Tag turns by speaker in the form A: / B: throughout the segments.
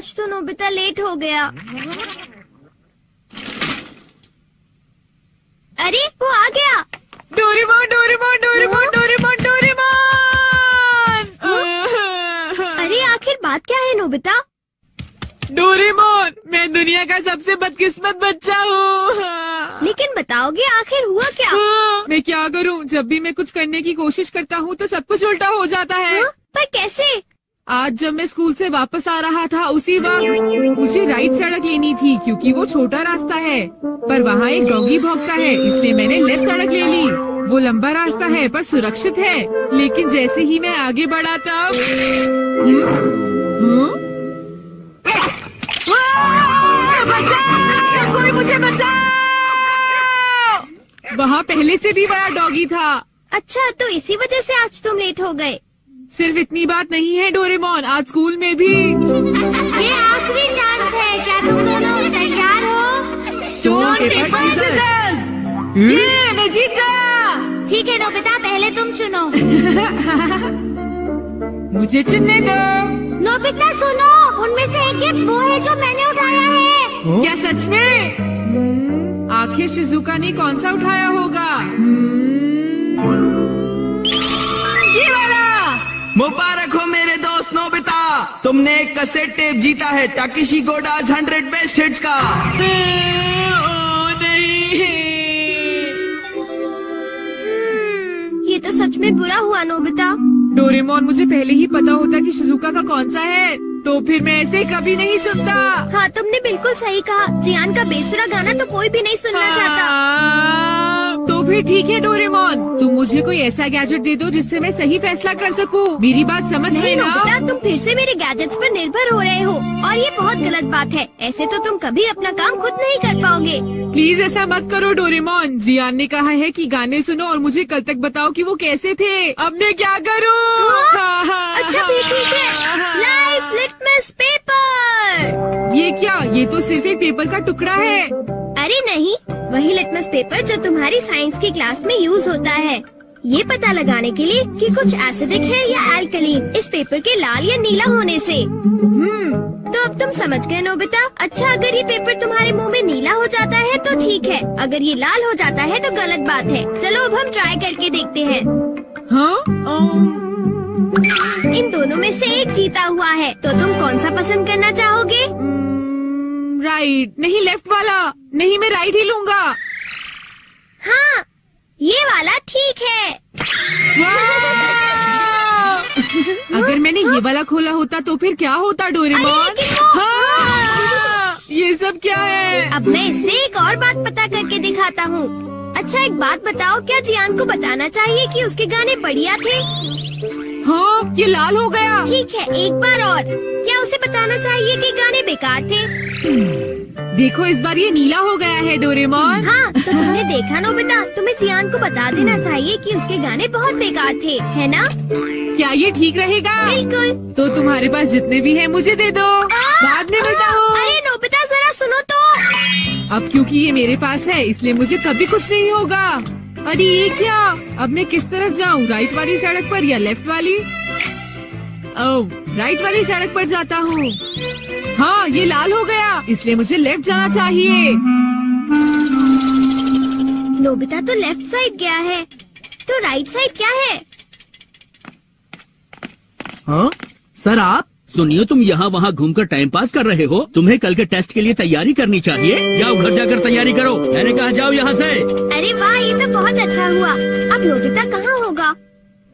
A: आज तो Nobita late हो गया। अरे वो आ गया।
B: Doraemon Doraemon Doraemon Doraemon Doraemon.
A: अरे आखिर बात क्या है नोबिता?
B: डोरेमोन, मैं दुनिया का सबसे बदकिस्मत बच्चा हूँ।
A: लेकिन बताओगे आखिर हुआ क्या?
B: मैं क्या करूँ, जब भी मैं कुछ करने की कोशिश करता हूँ तो सब कुछ उल्टा हो जाता है।
A: पर कैसे?
B: आज जब मैं स्कूल से वापस आ रहा था उसी वक्त मुझे राइट सड़क लेनी थी क्योंकि वो छोटा रास्ता है, पर वहाँ एक डॉगी भौंकता है, इसलिए मैंने लेफ्ट सड़क ले ली। वो लंबा रास्ता है पर सुरक्षित है, लेकिन जैसे ही मैं आगे बढ़ा तब बचाओ! कोई मुझे बचाओ! वहाँ पहले से भी बड़ा डॉगी था।
A: अच्छा, तो इसी वजह से आज तुम लेट हो गए।
B: सिर्फ इतनी बात नहीं है डोरेमोन, आज स्कूल में भी
A: ये आखिरी चांस है। क्या तुम दोनों तैयार हो?
B: Stone paper scissors. ये मैं जीत गया।
A: ठीक है नोबिता, पहले तुम चुनो।
B: मुझे चुनने दो।
A: नोबिता सुनो, उनमें से एक गिफ्ट वो है जो मैंने उठाया है।
B: क्या सच में? आखिर शिजुका ने कौन सा उठाया होगा? ये वाला।
C: मुबारक हो मेरे दोस्त नोबिता, तुमने एक कैसेट टेप जीता है टाकेशी गोडाज 100 बेस्ट हिट्स का।
B: ओ नहीं।
A: ये तो सच में बुरा हुआ नोबिता।
B: डोरेमोन, मुझे पहले ही पता होता कि शिजुका का कौन सा है तो फिर मैं ऐसे कभी नहीं चुनता।
A: हाँ, तुमने बिल्कुल सही कहा। जियान का बेसुरा गाना तो कोई भी नहीं सुनना चाहता।
B: तो फिर ठीक है डोरेमोन, तुम मुझे कोई ऐसा गैजेट दे दो जिससे मैं सही फैसला कर सकूं। मेरी बात समझ गई ना?
A: नोबिता, तुम फिर से मेरे गैजेट्स पर निर्भर हो रहे हो और ये बहुत गलत बात है। ऐसे तो तुम कभी अपना काम खुद नहीं कर पाओगे।
B: प्लीज ऐसा मत करो डोरेमोन। जियान ने कहा है कि गाने सुनो और मुझे कल तक बताओ कि वो कैसे थे। अब मैं क्या करूं?
A: अच्छा भी ठीक है। Life litmus paper.
B: ये क्या? ये तो सिर्फ एक पेपर का टुकड़ा है।
A: अरे नहीं, वही लिटमस पेपर जो तुम्हारी साइंस की क्लास में यूज होता है, ये पता लगाने के लिए कि कुछ एसिडिक है या अल्कलीन इस पेपर के लाल या नीला होने से। तो अब तुम समझ गए नोबिता। अच्छा, अगर ये पेपर तुम्हारे मुंह में नीला हो जाता है तो ठीक है, अगर ये लाल हो जाता है तो गलत बात है। चलो अब हम ट्राई करके देखते हैं। इन दोनों में से एक जीता हुआ है, तो तुम कौन सा पसंद करना चाहोगे?
B: राइट। नहीं, लेफ्ट वाला। नहीं, मैं राइट ही लूंगा।
A: हाँ, ये वाला ठीक है।
B: अगर मैंने ये वाला खोला होता तो फिर क्या होता डोरेमोन? ये सब क्या है?
A: अब मैं इससे एक और बात पता करके दिखाता हूँ। अच्छा, एक बात बताओ, क्या जियान को बताना चाहिए कि उसके गाने बढ़िया थे?
B: हाँ, ये लाल हो गया।
A: ठीक है, एक बार और। क्या उसे बताना चाहिए कि गाने बेकार थे?
B: देखो, इस बार ये नीला हो गया है डोरेमोन।
A: हाँ, तो तुमने देखा नोबिता, तुम्हें जियान को बता देना चाहिए कि उसके गाने बहुत बेकार थे, है ना?
B: क्या ये ठीक रहेगा?
A: बिल्कुल।
B: तो तुम्हारे पास जितने भी हैं मुझे दे दो, बाद में बताओ।
A: अरे नोबिता, जरा सुनो तो।
B: अब क्योंकि ये मेरे पास है इसलिए मुझे कभी कुछ नहीं होगा। अरे ये क्या? अब मैं किस तरफ जाऊँ, राइट वाली सड़क पर या लेफ्ट वाली? ओह, राइट वाली सड़क पर जाता हूँ। हाँ, ये लाल हो गया, इसलिए मुझे लेफ्ट जाना चाहिए।
A: नोबिता तो लेफ्ट साइड गया है, तो राइट साइड क्या है?
D: हाँ सर, आप सुनिए, तुम यहाँ वहाँ घूमकर टाइम पास कर रहे हो। तुम्हें कल के टेस्ट के लिए तैयारी करनी चाहिए। जाओ घर जाकर तैयारी करो। मैंने कहा जाओ यहाँ से।
A: अरे वाह, ये तो बहुत अच्छा हुआ। अब नोबिता कहाँ होगा?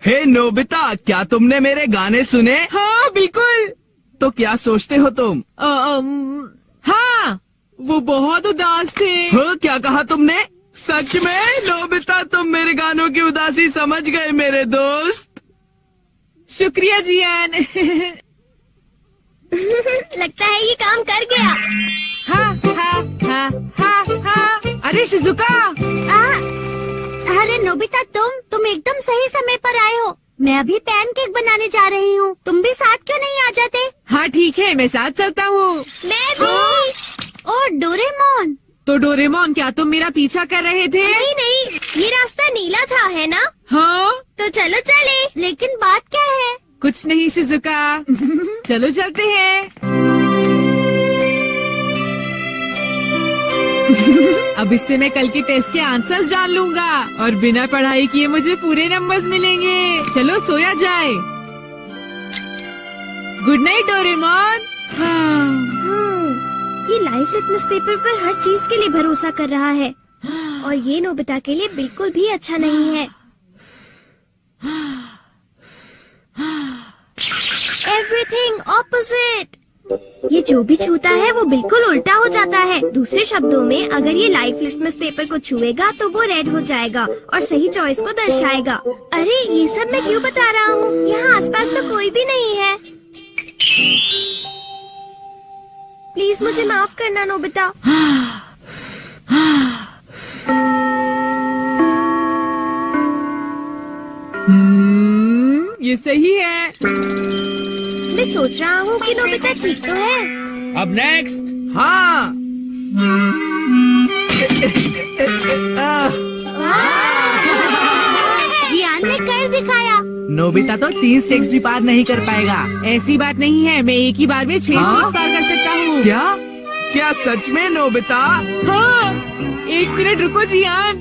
C: हे नोबिता, क्या तुमने मेरे गाने सुने?
B: हाँ बिल्कुल।
C: तो क्या सोचते हो तुम?
B: हाँ, वो बहुत उदास थे।
C: हाँ, क्या कहा तुमने? सच में नोबिता, तुम मेरे गानों की उदासी समझ गए मेरे दोस्त।
B: शुक्रिया जियान।
A: लगता है ये काम कर गया।
B: हाँ हाँ हाँ हाँ हाँ। अरे शिजुका।
A: अरे नोबिता, तुम एकदम सही समय पर आए हो। मैं अभी पैनकेक बनाने जा रही हूँ। तुम भी साथ क्यों नहीं आ जाते?
B: हाँ ठीक है, मैं साथ चलता हूँ।
A: मैं भी। और डोरेमोन।
B: तो डोरेमोन, क्या तुम मेरा पीछा कर रहे थे?
A: नहीं नहीं, ये रास्ता नीला था, है ना?
B: हाँ।
A: तो चलो चले। लेकिन बात क्या है?
B: कुछ नहीं शिजुका। चलो चलते हैं। अब इससे मैं कल के टेस्ट के आंसर्स जान लूंगा और बिना पढ़ाई किए मुझे पूरे नंबर्स मिलेंगे। चलो सोया जाए। Good night Doraemon.
A: ये लाइफ लिटमस पेपर पर हर चीज के लिए भरोसा कर रहा है और ये नोबिता के लिए बिल्कुल भी अच्छा नहीं है। Everything opposite. ये जो भी छूता है वो बिल्कुल उल्टा हो जाता है। दूसरे शब्दों में अगर ये लाइफ लिटमस पेपर को छुएगा तो वो रेड हो जाएगा और सही चॉइस को दर्शाएगा। अरे ये सब मैं क्यों बता रहा हूँ? यहाँ आसपास तो कोई भी नहीं है। प्लीज मुझे माफ करना नोबिता।
B: ये सही है।
A: मैं सोच रहा हूँ कि नोबिता ठीक तो है।
D: अब नेक्स्ट।
C: हाँ।
A: जियान ने कर दिखाया।
E: नोबिता तो 3 स्टेप्स भी पार नहीं कर पाएगा।
B: ऐसी बात नहीं है, मैं एक ही बार में 6 स्टेप्स पार कर सकता हूँ।
E: क्या?
C: क्या सच में नोबिता?
B: हाँ, 1 मिनट रुको जियान।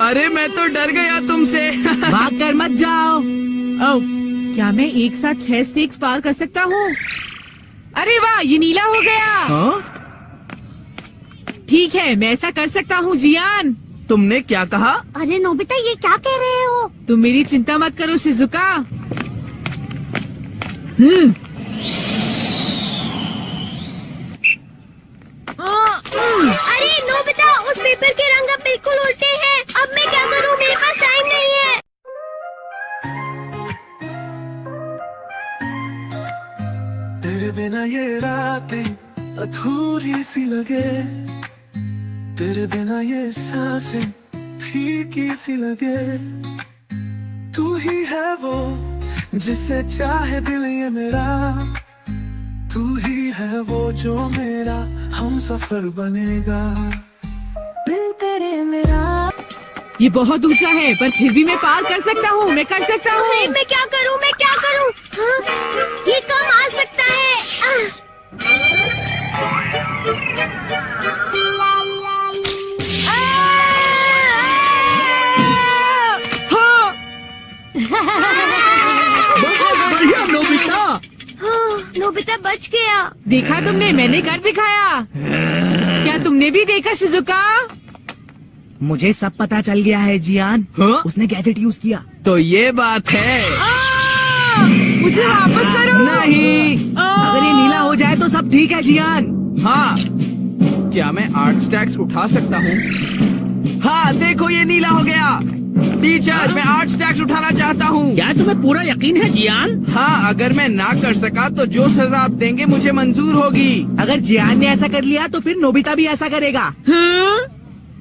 C: अरे मैं तो डर गया तुमसे।
E: भाग कर मत जाओ।
B: ओह, क्या मैं एक साथ 6 स्टेप्स पार कर सकता हूँ? अरे वाह, ये नीला हो गया।
E: हाँ?
B: ठीक है, मैं ऐसा कर सकता हूँ जियान।
C: तुमने क्या कहा?
A: अरे नोबिता ये क्या कह रहे हो?
B: तुम मेरी चिंता मत करो शिजुका।
A: अरे नोबिता उस पेपर के रंग अब बिल्कुल उल्टे हैं। अब मैं क्या करूँ? मेरे पास टाइम नहीं है।
F: तेरे बिना ये रातें अधूरी सी लगे, तेरे बिना ये सांसें फीकी सी लगे। तू ही है वो जिसे चाहे दिल ये मेरा, तू ही है वो जो मेरा हम सफर बनेगा। बिन तेरे मेरा
B: ये बहुत ऊंचा है पर फिर भी मैं पार कर सकता हूँ। मैं कर सकता
A: अरे
B: हूँ।
A: मैं क्या करूँ? मैं क्या करूँ? हाँ? ये कम आ सकता है।
B: हाँ,
D: बढ़िया नोबिता।
A: नोबिता बच गया।
B: देखा तुमने, मैंने कर दिखाया। क्या तुमने भी देखा शिजुका?
E: मुझे सब पता चल गया है जियान।
C: हाँ?
E: उसने गैजेट यूज किया।
C: तो ये बात है।
B: मुझे वापस करो।
C: नहीं।
E: अगर ये नीला हो जाए तो सब ठीक है जियान।
C: हाँ। क्या मैं 8 स्टैक्स उठा सकता हूँ? हाँ देखो ये नीला हो गया। टीचर मैं 8 स्टैक्स उठाना चाहता हूँ।
D: क्या तुम्हें पूरा यकीन है जियान?
C: हाँ अगर मैं ना कर सका तो जो सजा आप देंगे मुझे मंजूर होगी।
E: अगर जियान ने ऐसा कर लिया तो फिर नोबिता भी ऐसा करेगा।
B: हाँ?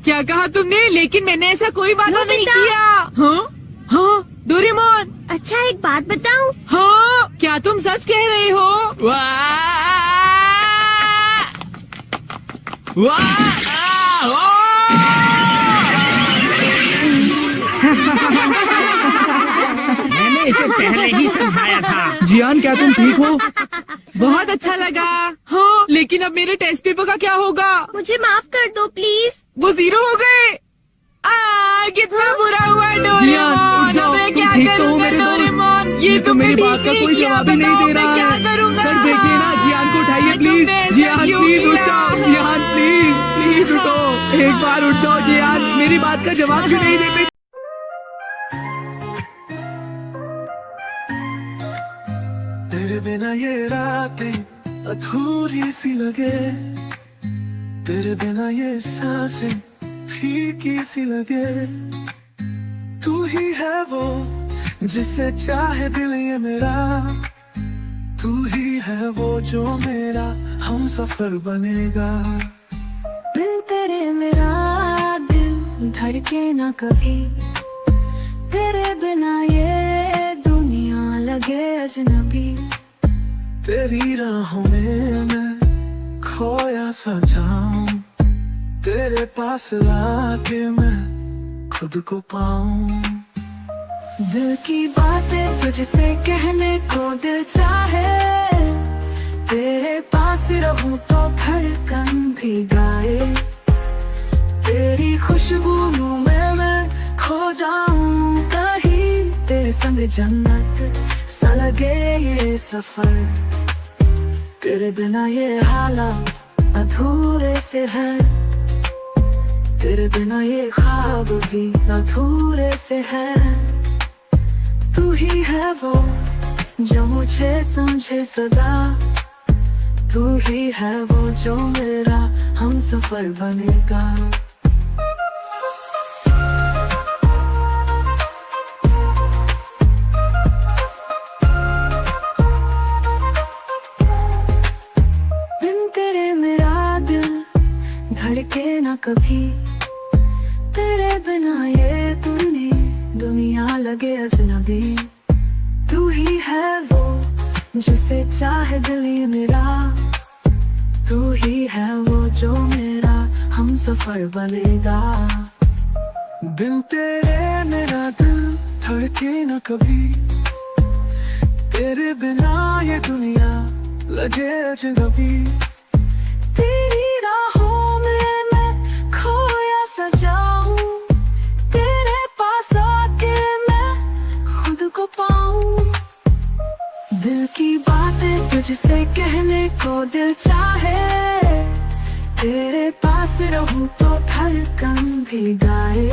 B: क्या कहा तुमने? लेकिन मैंने ऐसा कोई वादा नहीं
A: नोबिता!
B: किया। हाँ? हाँ? डोरेमोन।
A: अच्छा एक बात बताऊं?
B: हाँ? क्या तुम सच कह रहे हो?
C: वाह! वाह!
D: मैंने इसे पहले ही समझाया था।
E: जियान क्या तुम ठीक हो?
B: बहुत अच्छा लगा। हाँ, लेकिन अब मेरे टेस्ट पेपर का क्या होगा?
A: मुझे माफ कर दो प्लीज।
B: वो 0 हो गए। कितना बुरा हुआ
E: जियान,
B: डोरेमोन।
E: उठ जाओ,
B: अब मैं
E: तुम
B: क्या
E: ठीक तो हो
B: करूँगा
E: मेरे दोस्त?
B: डोरेमोन?
E: ये तो मेरी
B: तुमने
E: बात का
B: ठीक
E: कोई
B: किया,
E: जवाब ही नहीं
B: बताओ
E: दे
B: मैं
E: रहा
B: क्या
E: है।
B: करूँगा?
E: सर देखिए ना, जियान को उठाइए प्लीज।
B: तुमने ऐसा
E: जियान
B: क्यों
E: प्लीज उठ
B: किया?
E: जाओ। जियान प्लीज उठो। एक बार उठ जाओ जियान। मेरी बात का जवाब क्यों नहीं देते?
F: तेरे बिना ये रातें अधूरी सी लगे, तेरे बिना ये सांसें फीकी सी लगे। तू ही है वो जिसे चाहे दिल ये मेरा, तू ही है वो जो मेरा हम सफर बनेगा। बिन तेरे मेरा दिल धड़के ना कभी, तेरे बिना ये दुनिया लगे अजनबी। तेरी राहों में मैं खोया सा जाऊं, तेरे पास आके मैं खुद को पाऊं। दिल की बातें तुझसे कहने को दिल चाहे, तेरे पास पास रहूं तो धड़कन भी गाए, तेरी खुशबू में मैं खो जाऊं कहीं, तेरे संग जन्नत सा लगे ये सफर, तेरे बिना ये हालात अधूरे से है, तेरे बिना ये ख्वाब भी अधूरे से है। तू ही है वो जो मुझे समझे सदा, तू ही है वो जो मेरा हम सफर बनेगा। बिन तेरे मेरा दिल धड़के ना कभी, तेरे बिना ये दुनिया लगे अजनबी। तू ही है वो जिसे चाहे दिल ये मेरा, तू ही है वो जो मेरा हम सफर बनेगा। बिन तेरे मेरा दिल धड़के न कभी, तेरे बिना ये दुनिया लगे अजनबी। तेरी राहों में मैं खोया सा जाऊं, तेरे पास आके मैं खुद को पाऊं। दिल की बातें तुझसे कहने को दिल चाहे, तेरे पास रहूं तो धड़कन भी गाए,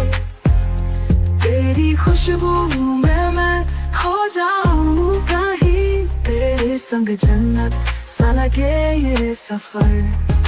F: तेरी खुशबू में मैं खो जाऊं कहीं, तेरे संग जन्नत सा लगे ये सफर।